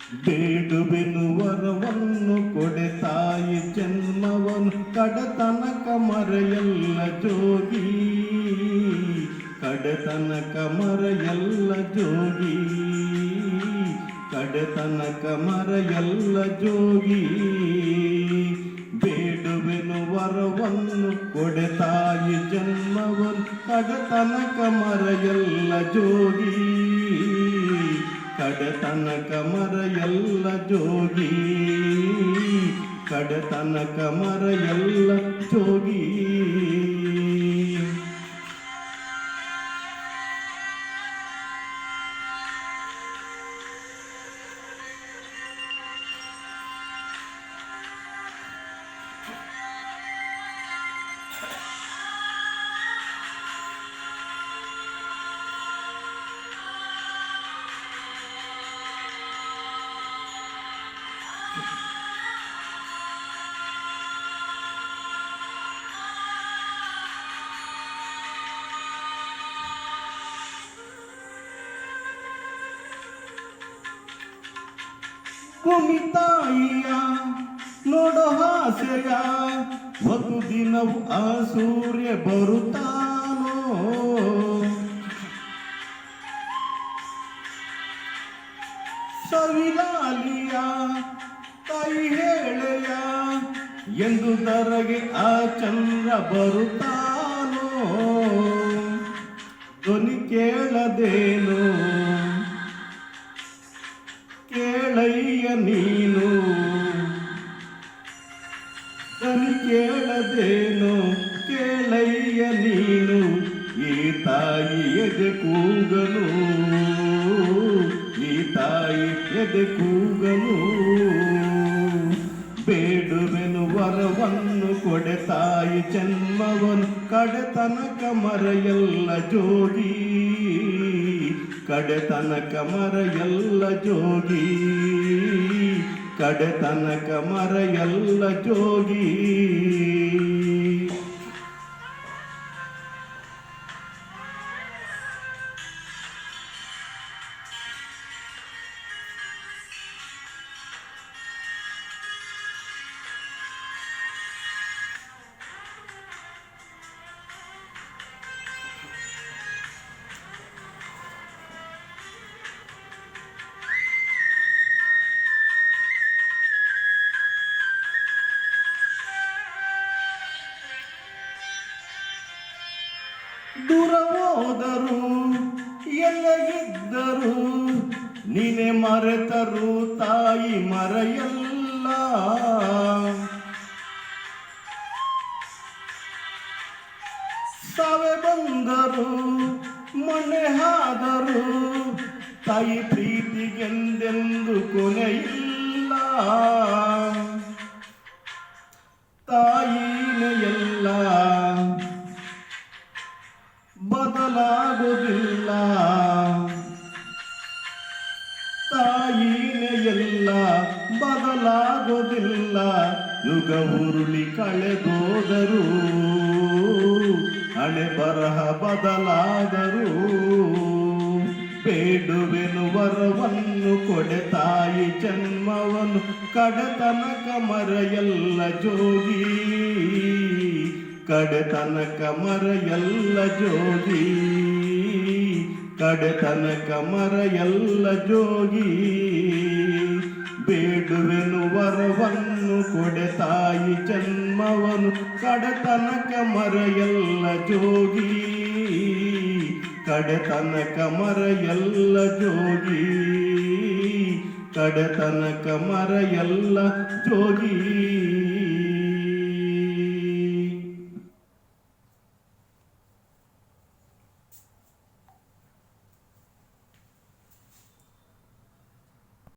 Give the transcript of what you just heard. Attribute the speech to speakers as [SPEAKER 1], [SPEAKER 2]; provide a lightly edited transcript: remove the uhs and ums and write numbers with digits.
[SPEAKER 1] ಬೇಡುವೆನು ವರವನ್ನು ಕೊಡೆ ತಾಯಿ ಜನ್ಮವನ್ನು ಕಡತನಕ ಮರೆಯಲ್ಲ ಜೋಗಿ, ಕಡತನಕ ಮರೆಯಲ್ಲ ಜೋಗಿ, ಕಡತನಕ ಮರೆಯಲ್ಲ ಜೋಗಿ. ಬೇಡುವೆನು ವರವನ್ನು ಕೊಡೆ ತಾಯಿ ಜನ್ಮವನ್ನು ಕಡತನಕ ಮರೆಯಲ್ಲ ಜೋಗಿ, ಕಡತನಕ ಮರೆಯಲ್ಲ ಜೋಗಿ, ಕಡತನಕ ಮರೆಯಲ್ಲ ಜೋಗಿ. ಕುಮಿತಾಯಿಯ ನೋಡೋ ಹಾಸ್ಯ ಒಂದು ದಿನವು ಆ ಸೂರ್ಯ ಬರುತ್ತಾನೋ, ಸವಿಲಾಲಿಯ ತಾಯಿ ಹೇಳೆಯ ಎಂದು ದರಗೆ ಆ ಚಂದ್ರ ಬರುತ್ತಾನೋ. ಧ್ವನಿ ಕೇಳದೇನೋ ಕೇಳಯ್ಯ ನೀನು, ಧ್ವನಿ ಕೇಳದೇನೋ ಕೇಳಯ್ಯ ನೀನು. ಈ ತಾಯಿ ಎದೆ ಕೂಗನು, ಈ ತಾಯಿ ಎದೆ ಕೂಗನು. ಬೇಡುವೆನು ವರವನ್ನು ಕೊಡೆ ತಾಯಿ ಜನ್ಮವನ್ನು ಕಡೆತನಕ ಮರೆಯಲ್ಲ ಜೋಗಿ, ಕಡೆತನಕ ಮರೆಯಲ್ಲ ಜೋಗಿ, ಕಡೆತನಕ ಮರೆಯಲ್ಲ ಜೋಗಿ. ದೂರ ಹೋದರು ಎಲ್ಲಗಿದ್ದರು ನೀನೆ ಮರೆತರು ತಾಯಿ ಮರೆಯಲ್ಲ. ಸಾವೆ ಬಂದರು ಮನೆ ಹಾದರು ತಾಯಿ ಪ್ರೀತಿಗೆಂದೆಂದು ಕೊನೆಯಿಲ್ಲ. ತಾಯಿನೇ ಎಲ್ಲ ಬದಲಾಗುವುದಿಲ್ಲ, ತಾಯಿನೇ ಎಲ್ಲ ಬದಲಾಗುವುದಿಲ್ಲ. ಯುಗ ಉರುಳಿ ಕಳೆದೋದರು ಹಣೆ ಬರಹ ಬದಲಾದರು. ಬೇಡುವೆನು ವರವನ್ನು ಕೊಡೆ ತಾಯಿ ಜನ್ಮವನ್ನು ಕಡೆತನಕ ಮರೆಯಲ್ಲ ಜೋಗಿ, ಕಡೆತನಕ ಮರೆಯಲ್ಲ ಜೋಗಿ, ಕಡೆತನಕ ಮರೆಯಲ್ಲ ಜೋಗಿ. ಬೇಡುವೆನು ವರವನ್ನು ಕೊಡೆ ತಾಯಿ ಜನ್ಮವನ್ನು ಕಡೆತನಕ ಮರೆಯಲ್ಲ ಜೋಗಿ, ಕಡೆತನಕ ಮರೆಯಲ್ಲ ಜೋಗಿ, ಕಡೆತನಕ ಮರೆಯಲ್ಲ ಜೋಗಿ.